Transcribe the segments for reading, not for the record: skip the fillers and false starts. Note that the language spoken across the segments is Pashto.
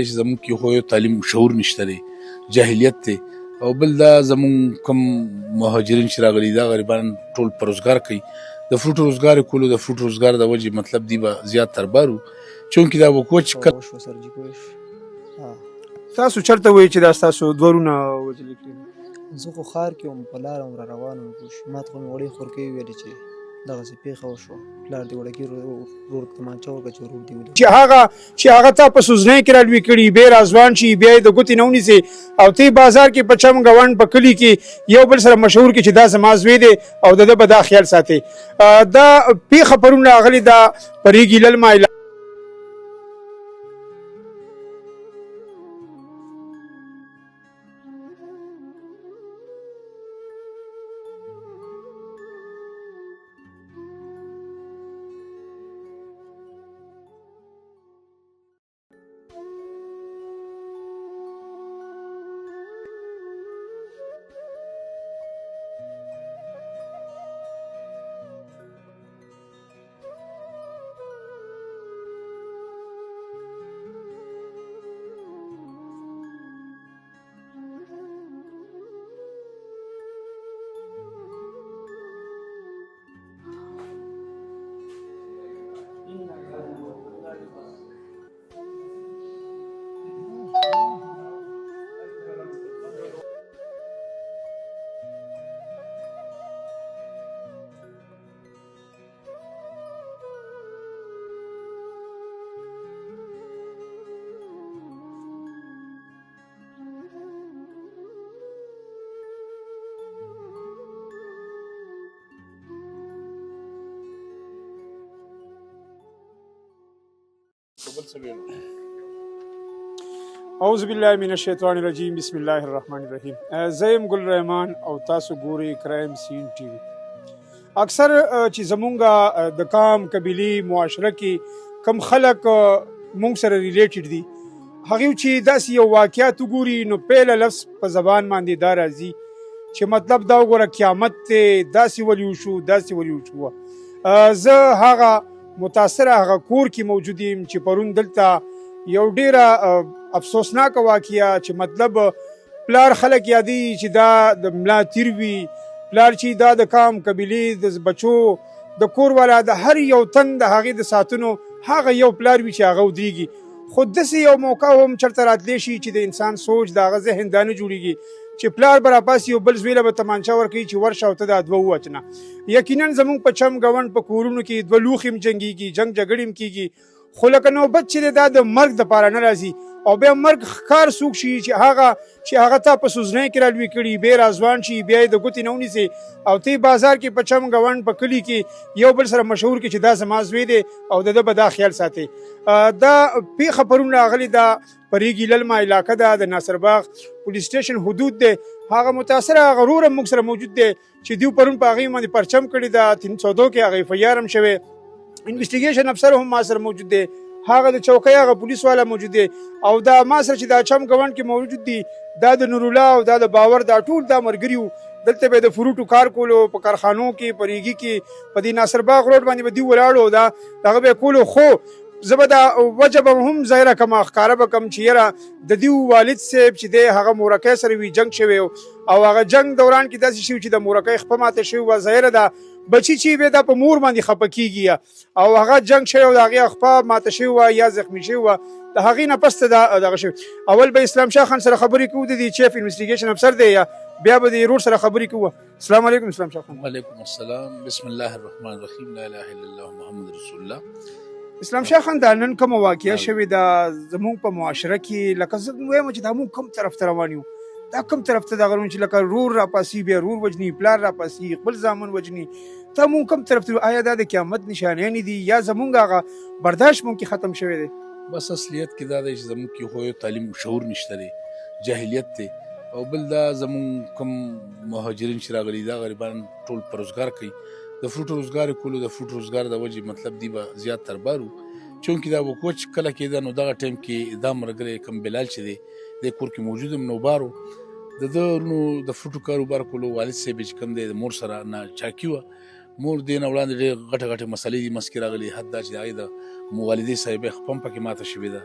چې زموږ کې خو یو تعلیم شعور نشته دی، جاهلیت دی، او بل دا زموږ کوم مهاجرین چې راغلي دا غریبان ټول په روزګار کوي. د فروټ روزګار یې کولو، د فروټ روزګار د وجې مطلب دی به زیات تربار وو، چونکې دا به کوچ وشوه سرجي کوش. تاسو چېرته وایئ چې دا ستاسو دوه ورونه وژلي کړي؟ زه خو ښار کې وم، په لاره وم را روان وم، پوه شوې. ما ته خو مې وړې خورکۍ ویلې چې دغسې پېښه وشوه، پلار دې وړکي ورور تمانچه ورکړه چې ورور دې ولي چې هغه تا په سوزنۍ کې رالوي کړي، بیا را ځوان شي، بیا یې د ګوتې نه ونیسې او ته بازار کې په چم ګوند په کلي کې یو بل سره مشهور کړي چې دا زما زوی دی او د ده به دا خیال ساتي. دا پېښه پرون راغلې ده په ریګي للمه اعوذ بالله من الشیطان الرجیم بسم الله الرحمن الرحیم. زه یم ګل رحمان او تاسو ګورئ کرایم سین ټي وي. اکثر چې زمونږ د قام قبیلې معاشره کې کم خلک مونږ سره ریلیټډ دي، هغوی چې داسې یو واقعیت وګوري نو پیله لفظ په زبان باندې دا راځي چې مطلب دا وګوره قیامت دی، داسې ولي وشو داسې ولي وشو. زه هغه متاثره هغه کور کې موجود یم چې پرون دلته یو ډیره افسوسناکه واقعه چې مطلب پلار خلک یادي چې دا د ملا تیر وي، پلار چې دا د قام قبیلې د بچو د کور والا د هر یو تن د هغې د ساتنو هغه یو پلار وي چې هغه ودرېږي. خو داسې یو موقع هم چېرته راتلی شي چې د انسان سوچ د هغه ذهن دا نه جوړېږي چې پلار به راپاسي یو بل زوی له به تمانچه ورکوي چې ورشه او ته دا دوه ووچنه. یقینا زموږ په چم ګوند په کورونو کې دوه لوښي هم جنګېږي، جنګ جګړې هم کېږي، خو لکه نوبت چې دی دا د مرګ دپاره نه راځي او بیا مرګ ښکار څوک شي چې هغه تا په سوزنۍ کې رالوي کړي، بیا را ځوان شي، بیا یې د ګوتې نه ونیسې او ته بازار کې په چم ګوند په کلي کې یو بل سره مشهور کړي چې دا زما زوی دی او د ده به دا خیال ساتي. دا پېښه پرون راغلې ده په ریګي للمه علاقه ده، د ناصر باغ پولیس سټیشن حدود دی. هغه متاثره هغه ورور هم موږ سره موجود دی چې دوی پرون په هغې باندې پرچم کړي ده، 302 کې هغه FIR هم شوی، انویسټیګیشن افسر هم ما سره موجود دی، هغه د چوکۍ هغه پولیس والا موجود دی او دا ما سره چې دا چم ګوند کې موجود دي دا د نورالله او دا د باور دا ټول دا ملګري وو. دلته به د فروټو کار کولو په کارخانو کې په ریګي کې په دې ناصر باغ روډ باندې به دوی ولاړو دا هغه به یې کولو. خو زه به دا وجه به هم ظاهره کړم، ښکاره به کړم چې یاره د دوی والد صاحب چې دی هغه مورکۍ سره وي جنګ شوی او هغه جنګ دوران کې داسې شوي چې د مورکۍ خپه ماته شوي وه. ظاهره ده بچي چې بیا دا په مور باندې خفه کېږي او هغه جنګ شوی او د هغې خپه ماته شوي وه یا زخمي شوي وه، د هغې نه پس ته دغه شوي. اول به اسلام شاه خان سره خبرې کوو، د دې چیف انویسټیګیشن افسر دی، یا بیا به د رور سره خبرې کوو. السلام علیکم اسلام شاه خان. وعلیکم السلام، بسم الله الرحمن الرحیم، لا اله الا الله محمد رسول الله. اسلام شاه خان دا نن کومه واقعه شوې ده زموږ په معاشره کې، لکه زه وایم چې دا موږ کوم طرف ته روان یو، دا کوم طرف ته دغه چې لکه رور راپاسي بیا رور وجني، پلار راپاسي خپل زامن وجني، ته مونږ کوم طرف ته؟ آیا دا د قیامت نشانیانې دي یا زمونږ هغه برداشت مونږ کې ختم شوی دی؟ بس اصلیت کې دا دی چې زموږ کې خو یو تعلیم شعور نشته دی، جاهلیت دی، او بل دا زموږ کوم مهاجرین چې راغلي دا غریبان ټول په روزګار کوي، د فروټ روزګار یې کولو، د فروټ روزګار د وجې مطلب دی به زیات تربار وو، چونکې دا به کوچ کله کېده نو دغه ټایم کې دا ملګری کم بلال چې دی دې کور کې موجود هم نوبار و، د ده ورونو د فروټو کاروبار کولو، والد صاحب چې کوم دی د مور سره نه چاکي وه، مور دې نه وړاندې ډېرې غټې غټې مسلې دي مسکې راغلي، حد دا چې د هغې د والدې صاحبې خپه هم پکې ماته شوې ده،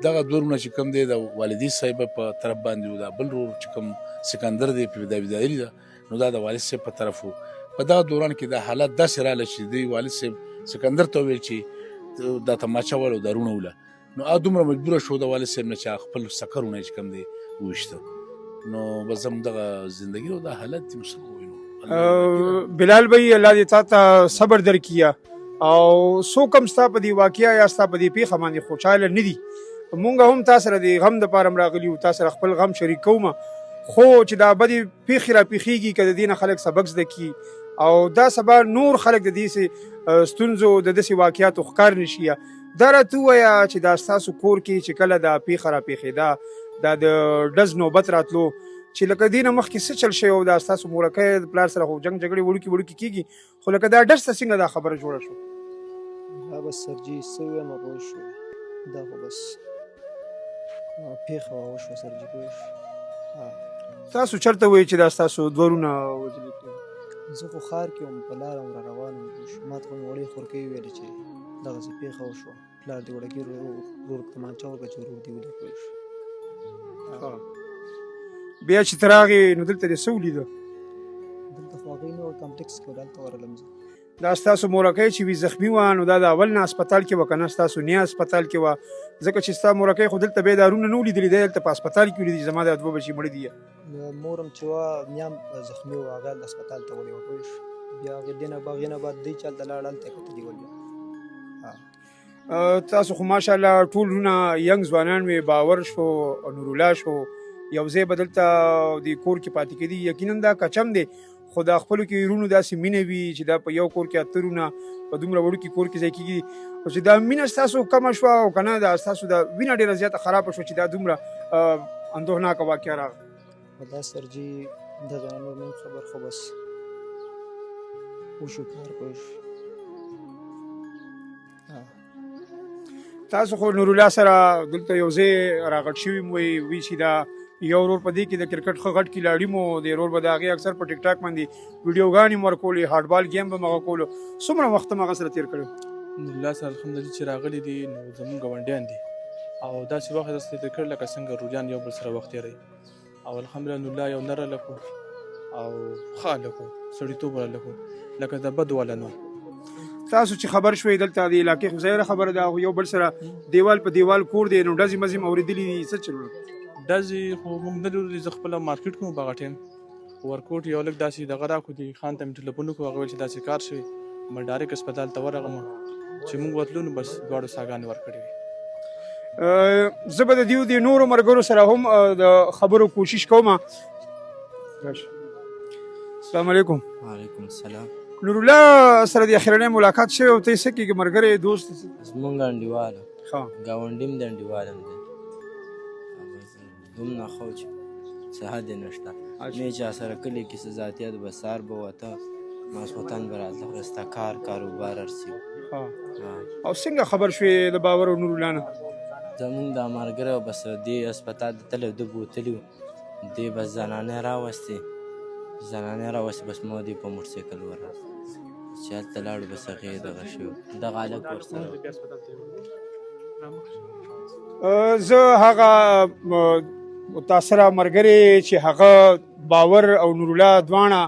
دغه دوه ورونه چې کوم دی د والدې صاحبه په طرف باندې و، دا بل ورور چې کوم سکندر دی پیدایي ده، نو دا د والد صاحب په طرف و. په دغه دوران کې دا حالت داسې راغله چې دوی والد صاحب سکندر ته وویل چې دا تماچه واله او دا رونه وله، نو دومره مجبوره شو د والد صاحب نه چې خپل سکه رونه چې کوم دی وویشته. نو بس زموږ دغه زندګي او دا حالت دی. نو څه ووایو بلال بھائی الله دې تا ته صبر درکړي او څوک هم ستا په دې واقعه یا ستا په دې پیښه باندې خوشحاله نه دي. مونږ هم تا سره د غم دپاره راغلي یو، تا سره خپل غم شریک کوم، خو چې دا بدې پیښې راپېښېږي که د دې نه خلک سبق زده کړي او دا سبا نور خلک د دې ستونزو د داسې واقعاتو ښکار نه شي. دا راته ووایه چې دا ستاسو کور کې چې کله دا پیښه راپېښېده، دا د ډز نوبت راتلو، چې لکه دې نه مخکې څه چل شوی و، دا ستاسو مورکۍ د پلار سره خو جنګ جګړې وړوکې کېږي، خو لکه دا ډز ته څنګه دا خبره جوړه شو؟ دا بس سرجي څه ووایم پوه شوې، دا خو بس پیښه وشوه سرجي پوه شوې. تاسو چېرته وایئ چې دا ستاسو دوه ورونه وژلي کړي؟ زه خو ښار کې وم، په لاره وم را روان وم پوه شوې. ما ته خو مې وړې خورکۍ وویلې چې دغسې پیښه وشوه، پلار دې وړکي ورور تمانچه ورکړه چې ورور دې ولي پوه شوې. بیا چې ته راغې نو دلته دې څه ولیده؟ دلته خو هغوی نه وه، کمپلکس کې دلته ورغلم زه. دا ستاسو مورکۍ چې وي زخمي وه، نو دا د اول نه هسپتال کې وه که نه ستاسو نیا هسپتال کې وه؟ ځکه چې ستا مورکۍ خو دلته بیا دارونه نه ولیدلي، دی دلته په هسپتال کې ولیدي زما دا دوه بچي مړه دي. مور هم چې وه نیا هم زخمي وه، هغه هسپتال ته وړې وه پوه شوې. بیا هغې هغې نه بعد دوی چې هلته لاړ، هلته یې کتلي ول. تاسو خو ماشاءالله ټول وروڼه ینګ ځوانان وې، باور شو، نورالله شو، یو ځای به دلته د کور کې پاتې کېدي. یقینا دا کچم دی، خو دا خپلو کې وروڼو داسې مینه وي چې دا په یو کور کې اته وروڼه په دومره وړوکي کور کې ځای کېږي، او چې دا مینه ستاسو کمه شوه او که نه دا ستاسو د وینه ډېره زیاته خرابه شوه چې دا دومره اندوهناکه واقعه راغله. دا سرجي دغه نور نیم خبر، خو بس وشو کار پوه شوې. تاسو خو نورالله سره دلته یو ځای راغټ شوي م، وایي چې دا یو ورور په دې کې د کرکټ ښه غټ کلاړي مو، د ورور به د هغې اکثر په ټیک ټاک باندې ویډیوګانې مو ورکولې، هارډ بال ګیم به م هغه کولو. څومره وخت هم هغه سره تېر کړی؟ نورالله سره الحمدلله چې راغلي دي نو زمونږ ګاونډیان دي او داسې وخت یې داسې تېر کړی لکه څنګه وروریان یو بل سره وخت تېروي. او الحمدلله نورالله یو نر هلک و او ښه هلک و، سړیتوب هلک و، لکه د بد والا نه. تاسو چې خبر شوئ دلته د علاقې خو ظاهره خبره ده، یو بل سره دیوال په دیوال کور دی، نو ډزې مزې م اورېدلي دي، څه چل و؟ ډزې خو موږ نه لرو، زه خپله مارکېټ کوم په هغه ټایم ورکوټ یو لږ داسې دغه راکړو، دي خان ته مې ټلیفون وکړو، هغه ویل چې داسې کار شوی، ما ډایرکټ هسپتال ته ورغلم، چې موږ ورتلو نو بس دواړو ساګانې ورکړې وې. زه به د دیو د نورو ملګرو سره هم د خبرو کوشش کوم. السلام علیکم. وعلیکم السلام. نورالله سره د اخرنۍ ملاقات شوی او ته یې څه کېږي ملګری دوست؟ زمونږ انډیواله ګاونډي م د انډیوال هم دی، دومره ښه چې څه حد یې نشته. مې چا سره کلي کې څه ذاتیات به سهار به وته، ماسخوتن به راتله، ورسته کار کاروبار هر څه. او څنګه خبر شوې د باور او نورالله نه؟ زمونږ دا ملګری و بس دې هسپتال ته تللی، ده بوتلي و، دې بس زنانې راوستې بس ما دې په موټرسایکل ورغلم چې هلته لاړو، بس هغې دغه شوي دغه هلک ورسره. زه هغه متاثره ملګری چې هغه باور او نورالله دواړه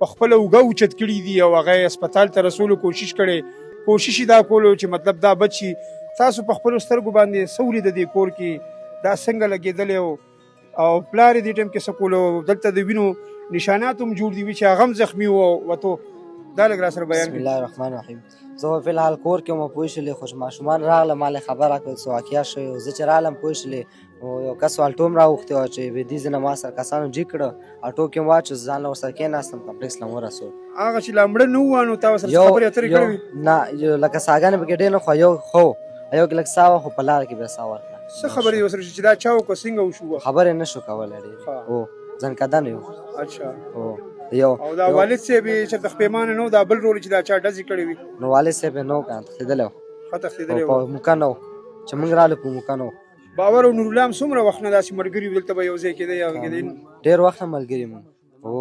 په خپله اوږه اوچت کړي دي او هغه یې هسپتال ته رسولو کوشش کړی، کوشش یې دا کولو چې مطلب دا بچ شي. تاسو په خپلو سترګو باندې څه ولیده دې کور کې، دا څنګه لګېدلی او پلار یې دې ټایم کې څه کولو؟ دلته د وینو نشانات هم جوړ دي وي چې هغه هم زخمي و وتو، دا لږ را سره بیان کړي. بسم الله الرحمن الرحیم. زه خو فلحال کور کې وم پوه شولې، خو ماشومان راغله ما له خبر راکړل څه واقعه شوې، زه چې رالم پوه شولې نو یو کس والټو هم راوښتې وه چې بېدیځې نه ما سره کسانو جګ کړه، اټو کې مې واچو، ځان له ورسره کېناستم، کمپلکس له ورسول. هغه چې لا مړه نه وه نو تا ورسره خبرې اترې کړې وي؟ نه لکه ساګانې پکې ډېر نه، خو یو ښه یو کې لږ ساه وه، خو په لاره کې بیا ساه ورکړه. څه خبرې یې ورسره چې دا چا وکړه څنګه وشوه؟ خبرې نه شو کولی ډېر، هو ځنکدن یو. اچھا. او دا والد صاحب یې چېرته خپېمانه نه و، دا بل رول چې دا چا ډزې کړې وي؟ نو والد صاحب یې نه و که نه تښتېدلی و، ښه تښتېدلی و، په موقع نه و چې موږ رالو، په موقع نه و. باور او نورالله هم څومره وخت نه داسې ملګري دلته به یو ځای کېدی هغه کېدی؟ ډېر وخت نه ملګري مو، هو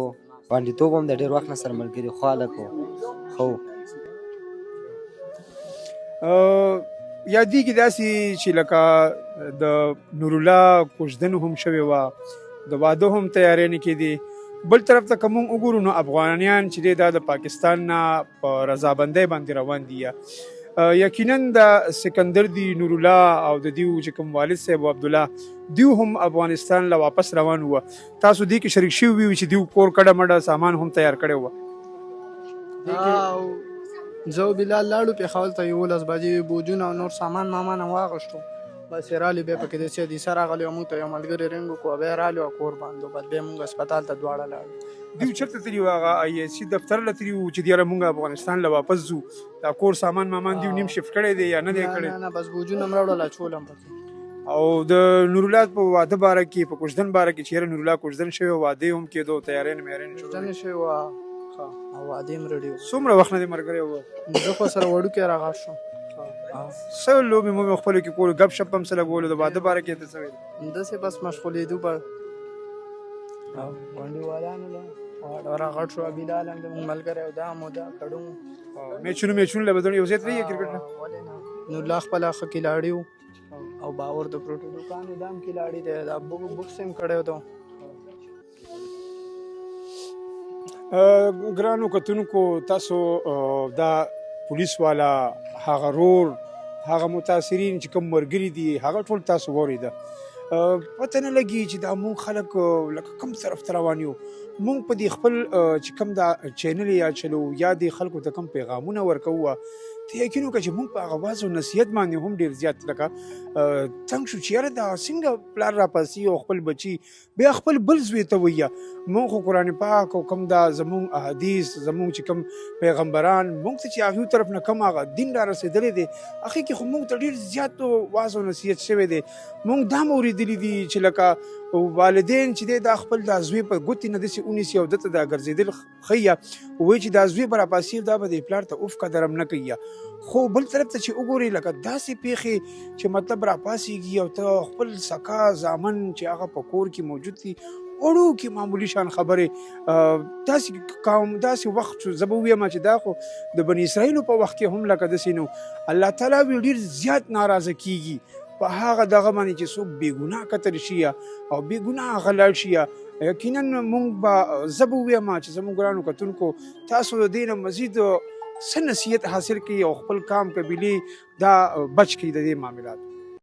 بانډیتوب هم د ډېر وخت نه سره ملګري، ښه هلک و، ښه و. یادېږي داسې چې لکه د نورالله کوژدن هم شوې وه، د واده هم تیاری نه کېدې. بل طرف ته که موږ وګورو نو افغانیان چې دی دا د پاکستان نه په رضابندۍ باندې روان دي. یقینا د سکندر دی نورالله او د دیو چې کوم والد صاحب عبدالله دیو هم افغانستان له واپس روان وه. تاسو دې کې شریک شوي وي چې دیو کور کډه مډه سامان هم تیار کړی وه؟ زه او بلال لاړو پېښور ته 11 بجې، بوجونه او نور سامان مامان واغشتو. بس رالو بیا پکې د څه دي سره راغلی موږ ته یو ملګری رنګ وکړو، بیا رالو کور باندې بس بیا موږ هسپتال ته دواړه لاړو. دیو چېرته تللي وو؟ هغه آی ایس سی دفتر له تللي وو چې یاره موږ افغانستان له واپس ځو؟ دا کور سامان مامان دیو نیم شفټ کړی دی یا نه دی کړی؟ نه بس بوجونه مې راوړل اچول هم پکې. او د نورالله په واده باره کې په کوژدن باره کې چې یاره نورالله کوژدن شوی، واده هم کېدو، تیاری نه میاری نه کوژدن شوی وه او واده یې م رډي و. څومره وخت نه دی ملګری وه؟ زه خو سره وړوکی راغټ شوم. څه لوبې مومې خپلو کې کولو، ګپ شپ هم څه لګولو، د واده باره کې ته څه ویل؟ داسې بس مشغولېدو به او غونډیوالانو له راغټ شو. بلال هم زموږ ملګری او دا هم دا کډو میچونو له بدن یو ځای تللی کرکټ نه؟ ولې نه، نورالله خپله ښه کلاړي و او باور د پروټو دوکان یې دا هم کلاړي دی، دا بوکس هم کړی و. ګرانو کتونکو، تاسو دا پولیس والا هغه رور هغه متاثرین چې کوم ملګري دي هغه ټول تاسو واورېده. پته نه لګي چې دا مونږ خلک لکه کوم طرف ته روان یو. مونږ په دې خپل چې کوم دا چینل یا چلو یا دې خلکو ته کوم پیغامونه ورکوو، ته یقین وکړه چې مونږ په هغه واز او نصیحت باندې هم ډېر زیات لکه تنګ شو چې یاره دا څنګه پلار راپاسي او خپل بچي بیا خپل بل زوی ته وایه. مونږ خو قرآن پاک او کوم دا زمونږ احادیث زمونږ چې کوم پیغمبران مونږ ته چې هغوی طرف نه کوم هغه دین را رسېدلی دی، هغې کې خو مونږ ته ډېر زیات واز او نصیحت شوی دی. مونږ دا هم اورېدلي دي چې لکه والدین چې دی دا خپل دا زوی په ګوتې نه داسې ونیسي او ده ته دا ګرځېدل ښیي، وایي چې دا زوی به راپاسي دا به د پلار ته اوف قدر هم نه کوي. خو بل طرف ته چې وګورئ لکه داسې پیښې چې مطلب راپاسېږي او ته خپل سکا زامن چې هغه په کور کې موجود دي، وړو کې معمولي شان خبرې، داسې وخت چې زه به ووایم چې دا خو د بني اسرائیلو په وخت کې هم لکه داسې نو الله تعالی به ډېر زیات ناراضه کېږي په هغه دغه باندې چې څوک بېګناه قتل شي او بېګناه هغه لاړ شي. یقینا مونږ به زه به ووایم چې زموږ ګرانو کتونکو تاسو د دې نه مزید څه نصیحت حاصل کړي او خپل کام قبیلې دا بچ کړي د دې معاملاتو.